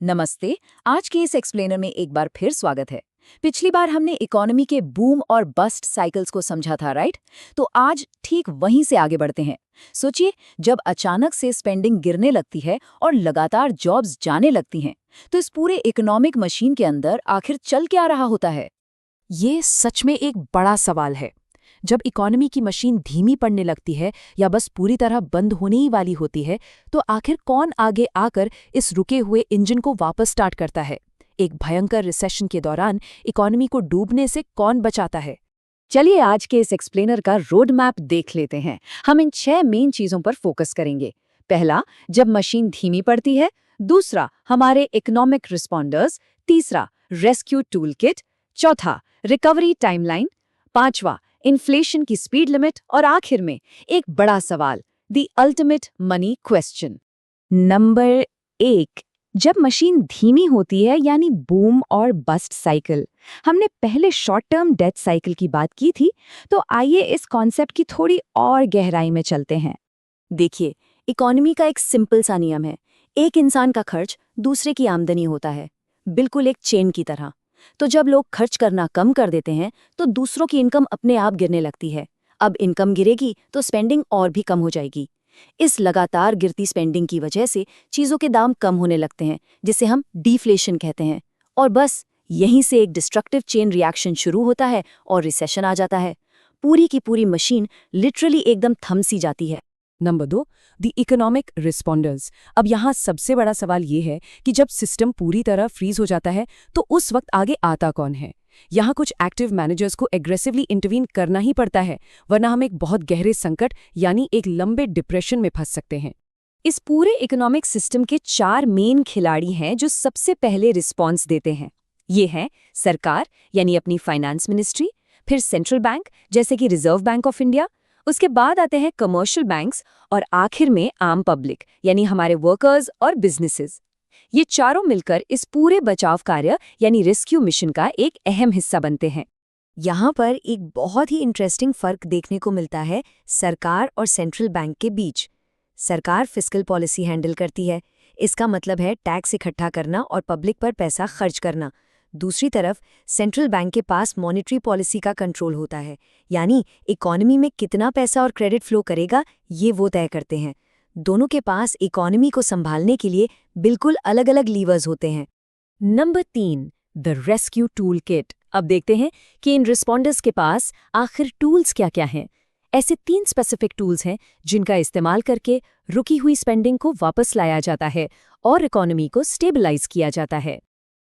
नमस्ते। आज के इस एक्सप्लेनर में एक बार फिर स्वागत है। पिछली बार हमने इकोनॉमी के बूम और बस्ट साइकिल्स को समझा था, राइट? तो आज ठीक वहीं से आगे बढ़ते हैं। सोचिए, जब अचानक से स्पेंडिंग गिरने लगती है और लगातार जॉब्स जाने लगती हैं, तो इस पूरे इकोनॉमिक मशीन के अंदर आखिर चल क्या रहा होता है? ये सच में एक बड़ा सवाल है। जब इकोनॉमी की मशीन धीमी पड़ने लगती है या बस पूरी तरह बंद होने ही वाली होती है, तो आखिर कौन आगे आकर इस रुके हुए इंजन को वापस स्टार्ट करता है? एक भयंकर रिसेशन के दौरान इकोनॉमी को डूबने से कौन बचाता है? चलिए आज के इस एक्सप्लेनर का रोड मैप देख लेते हैं। हम इन 6 मेन चीजों पर फोकस करेंगे। पहला, जब मशीन धीमी पड़ती है। दूसरा, हमारे इकोनॉमिक रिस्पॉन्डर्स। तीसरा, रेस्क्यू टूल किट। चौथा, रिकवरी टाइमलाइन। पांचवा, इन्फ्लेशन की स्पीड लिमिट। और आखिर में एक बड़ा सवाल, the ultimate money question. Number 1, जब मशीन धीमी होती है, यानी बूम और बस्ट साइकिल। हमने पहले शॉर्ट टर्म डेथ साइकिल की बात की थी, तो आइए इस कॉन्सेप्ट की थोड़ी और गहराई में चलते हैं। देखिए, इकोनॉमी का एक सिंपल सा नियम है। एक इंसान का खर्च दूसरे की आमदनी होता है, बिल्कुल एक चेन की तरह। तो जब लोग खर्च करना कम कर देते हैं, तो दूसरों की इनकम अपने आप गिरने लगती है। अब इनकम गिरेगी तो स्पेंडिंग और भी कम हो जाएगी। इस लगातार गिरती स्पेंडिंग की वजह से चीज़ों के दाम कम होने लगते हैं, जिसे हम डिफ्लेशन कहते हैं। और बस यहीं से एक डिस्ट्रक्टिव चेन रिएक्शन शुरू होता है और रिसेशन आ जाता है। पूरी की पूरी मशीन लिटरली एकदम थम सी जाती है। Number 2, the economic responders. अब यहाँ सबसे बड़ा सवाल ये है कि जब सिस्टम पूरी तरह फ्रीज हो जाता है, तो उस वक्त आगे आता कौन है? यहाँ कुछ एक्टिव मैनेजर्स को एग्रेसिवली इंटरवीन करना ही पड़ता है, वरना हम एक बहुत गहरे संकट यानी एक लंबे डिप्रेशन में फंस सकते हैं। इस पूरे इकोनॉमिक सिस्टम के 4 मेन खिलाड़ी हैं जो सबसे पहले रिस्पॉन्स देते हैं। ये हैं सरकार, यानी अपनी फाइनेंस मिनिस्ट्री। फिर सेंट्रल बैंक, जैसे कि रिजर्व बैंक ऑफ इंडिया। उसके बाद आते हैं कमर्शियल बैंक्स। और आखिर में आम पब्लिक, यानी हमारे वर्कर्स और बिजनेसेस। ये चारों मिलकर इस पूरे बचाव कार्य यानी रेस्क्यू मिशन का एक अहम हिस्सा बनते हैं। यहाँ पर एक बहुत ही इंटरेस्टिंग फर्क देखने को मिलता है सरकार और सेंट्रल बैंक के बीच। सरकार फिस्कल पॉलिसी हैंडल करती है। इसका मतलब है टैक्स इकट्ठा करना और पब्लिक पर पैसा खर्च करना। दूसरी तरफ सेंट्रल बैंक के पास मॉनेटरी पॉलिसी का कंट्रोल होता है, यानी इकोनॉमी में कितना पैसा और क्रेडिट फ्लो करेगा, ये वो तय करते हैं। दोनों के पास इकोनॉमी को संभालने के लिए बिल्कुल अलग-अलग लीवर्स होते हैं। Number 3, the rescue tool kit. अब देखते हैं कि इन रिस्पॉन्डर्स के पास आखिर टूल्स क्या-क्या हैं। ऐसे 3 स्पेसिफिक टूल्स हैं जिनका इस्तेमाल करके रुकी हुई स्पेंडिंग को वापस लाया जाता है और इकोनॉमी को स्टेबलाइज किया जाता है।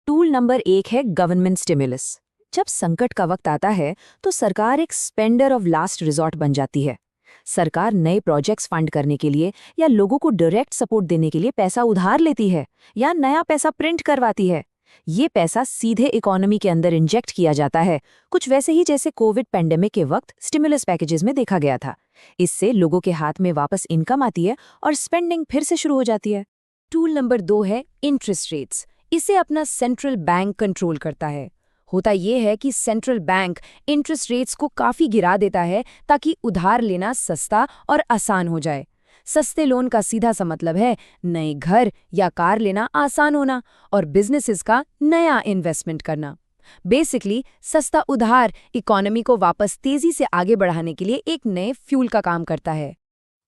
टूल नंबर 1 है गवर्नमेंट स्टिमुलस। जब संकट का वक्त आता है, तो सरकार एक स्पेंडर ऑफ लास्ट रिजॉर्ट बन जाती है। सरकार नए प्रोजेक्ट्स फंड करने के लिए या लोगों को डायरेक्ट सपोर्ट देने के लिए पैसा उधार लेती है या नया पैसा प्रिंट करवाती है। ये पैसा सीधे इकोनॉमी के अंदर इंजेक्ट किया जाता है, कुछ वैसे ही जैसे कोविड पैंडेमिक के वक्त स्टिमुलस पैकेजेस में देखा गया था। इससे लोगों के हाथ में वापस इनकम आती है और स्पेंडिंग फिर से शुरू हो जाती है। टूल नंबर 2 है इंटरेस्ट रेट्स। इसे अपना सेंट्रल बैंक कंट्रोल करता है। होता यह है कि सेंट्रल बैंक इंटरेस्ट रेट्स को काफी गिरा देता है ताकि उधार लेना सस्ता और आसान हो जाए। सस्ते लोन का सीधा सा मतलब है नए घर या कार लेना आसान होना और बिजनेसेस का नया इन्वेस्टमेंट करना। बेसिकली सस्ता उधार इकोनॉमी को वापस तेजी से आगे बढ़ाने के लिए एक नए फ्यूल का काम करता है।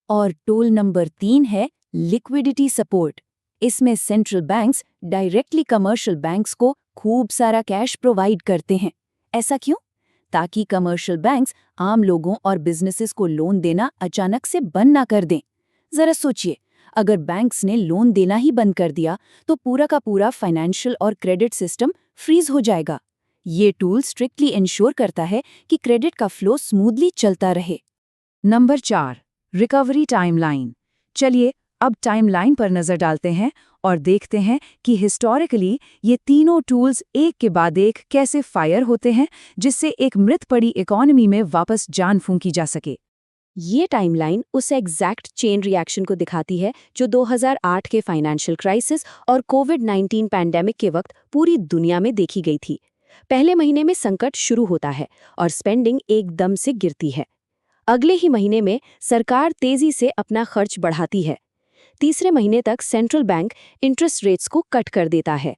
और टूल नंबर 3 है लिक्विडिटी सपोर्ट। इसमें central banks directly commercial banks को खूब सारा कैश प्रोवाइड करते हैं। ऐसा क्यों? ताकि कमर्शियल बैंक्स आम लोगों और बिजनेसेस को लोन देना अचानक से बंद ना कर दें। जरा सोचिए, अगर बैंक्स ने लोन देना ही बंद कर दिया, तो पूरा का पूरा फाइनेंशियल और क्रेडिट सिस्टम फ्रीज हो जाएगा। ये टूल स्ट्रिक्टली इंश्योर करता है कि क्रेडिट का फ्लो स्मूथली चलता रहे। Number 4, recovery timeline. चलिए अब टाइमलाइन पर नजर डालते हैं और देखते हैं कि हिस्टोरिकली ये तीनों टूल्स एक के बाद एक कैसे फायर होते हैं, जिससे एक मृत पड़ी इकोनॉमी में वापस जान फूंकी जा सके। ये टाइमलाइन उस एग्जैक्ट चेन रिएक्शन को दिखाती है जो 2008 के फाइनेंशियल क्राइसिस और कोविड-19 पैंडेमिक के वक्त पूरी दुनिया में देखी गई थी। पहले महीने में संकट शुरू होता है और स्पेंडिंग एकदम से गिरती है। अगले ही महीने में सरकार तेजी से अपना खर्च बढ़ाती है। तीसरे महीने तक सेंट्रल बैंक इंटरेस्ट रेट्स को कट कर देता है।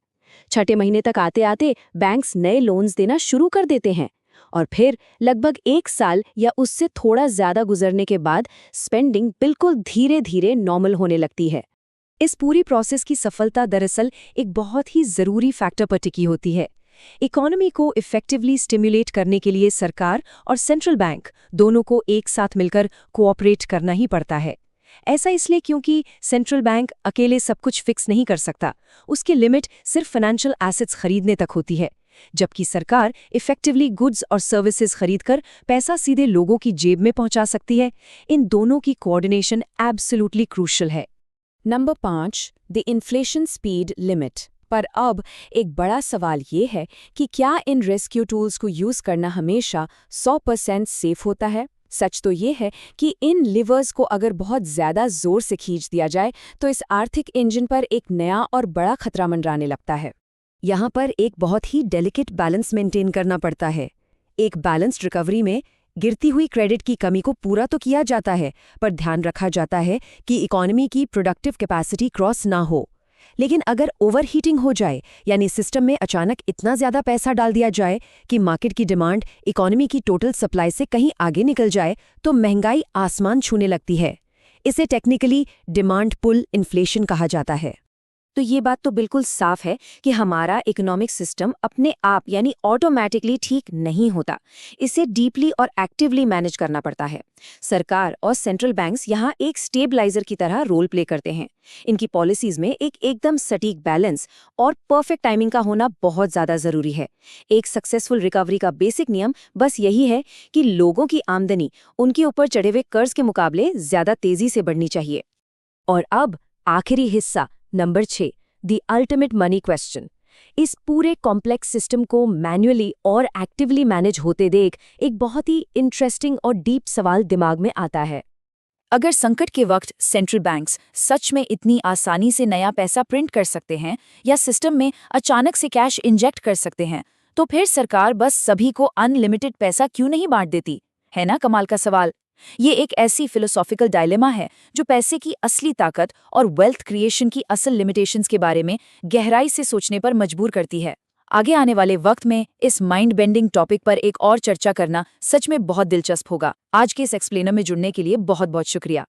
छठे महीने तक आते आते बैंक्स नए लोन्स देना शुरू कर देते हैं और फिर लगभग 1 साल या उससे थोड़ा ज्यादा गुजरने के बाद स्पेंडिंग बिल्कुल धीरे धीरे नॉर्मल होने लगती है। इस पूरी प्रोसेस की सफलता दरअसल एक बहुत ही जरूरी फैक्टर पर टिकी होती है। इकोनॉमी को इफेक्टिवली स्टिमुलेट करने के लिए सरकार और सेंट्रल बैंक दोनों को एक साथ मिलकर कोऑपरेट करना ही पड़ता है। ऐसा इसलिए क्योंकि सेंट्रल बैंक अकेले सब कुछ फिक्स नहीं कर सकता, उसकी लिमिट सिर्फ फाइनेंशियल एसेट्स खरीदने तक होती है, जबकि सरकार इफेक्टिवली गुड्स और सर्विसेज खरीदकर पैसा सीधे लोगों की जेब में पहुंचा सकती है। इन दोनों की कोऑर्डिनेशन एब्सोल्युटली क्रूशियल है। Number 5, the inflation speed limit. पर अब एक बड़ा सवाल ये है कि क्या इन रेस्क्यू टूल्स को यूज करना हमेशा 100% सेफ होता है? सच तो ये है कि इन लिवर्स को अगर बहुत ज्यादा जोर से खींच दिया जाए तो इस आर्थिक इंजन पर एक नया और बड़ा खतरा मंडराने लगता है। यहाँ पर एक बहुत ही डेलिकेट बैलेंस मेंटेन करना पड़ता है। एक बैलेंस्ड रिकवरी में गिरती हुई क्रेडिट की कमी को पूरा तो किया जाता है, पर ध्यान रखा जाता है कि इकोनॉमी की प्रोडक्टिव कैपेसिटी क्रॉस ना हो। लेकिन अगर ओवरहीटिंग हो जाए, यानी सिस्टम में अचानक इतना ज्यादा पैसा डाल दिया जाए कि मार्केट की डिमांड इकोनॉमी की टोटल सप्लाई से कहीं आगे निकल जाए, तो महंगाई आसमान छूने लगती है। इसे टेक्निकली डिमांड पुल इन्फ्लेशन कहा जाता है। तो ये बात तो बिल्कुल साफ है कि हमारा इकोनॉमिक सिस्टम अपने आप यानी ऑटोमेटिकली ठीक नहीं होता। इसे डीपली और एक्टिवली मैनेज करना पड़ता है। सरकार और सेंट्रल बैंक्स यहाँ एक स्टेबलाइजर की तरह रोल प्ले करते हैं। इनकी पॉलिसीज में एक एकदम सटीक बैलेंस और परफेक्ट टाइमिंग का होना बहुत ज़्यादा ज़रूरी है। एक सक्सेसफुल रिकवरी का बेसिक नियम बस यही है कि लोगों की आमदनी उनके ऊपर चढ़े हुए कर्ज के मुकाबले ज़्यादा तेज़ी से बढ़नी चाहिए। और अब आखिरी हिस्सा, number 6, the ultimate money question. इस पूरे कॉम्प्लेक्स सिस्टम को मैन्युअली और एक्टिवली मैनेज होते देख एक बहुत ही इंटरेस्टिंग और डीप सवाल दिमाग में आता है। अगर संकट के वक्त सेंट्रल बैंक्स सच में इतनी आसानी से नया पैसा प्रिंट कर सकते हैं या सिस्टम में अचानक से कैश इंजेक्ट कर सकते हैं, तो फिर सरकार बस सभी को अनलिमिटेड पैसा क्यों नहीं बांट देती? है ना कमाल का सवाल। ये एक ऐसी फिलोसॉफिकल डायलेमा है जो पैसे की असली ताकत और वेल्थ क्रिएशन की असल लिमिटेशंस के बारे में गहराई से सोचने पर मजबूर करती है। आगे आने वाले वक्त में इस माइंड बेंडिंग टॉपिक पर एक और चर्चा करना सच में बहुत दिलचस्प होगा। आज के इस एक्सप्लेनर में जुड़ने के लिए बहुत बहुत शुक्रिया।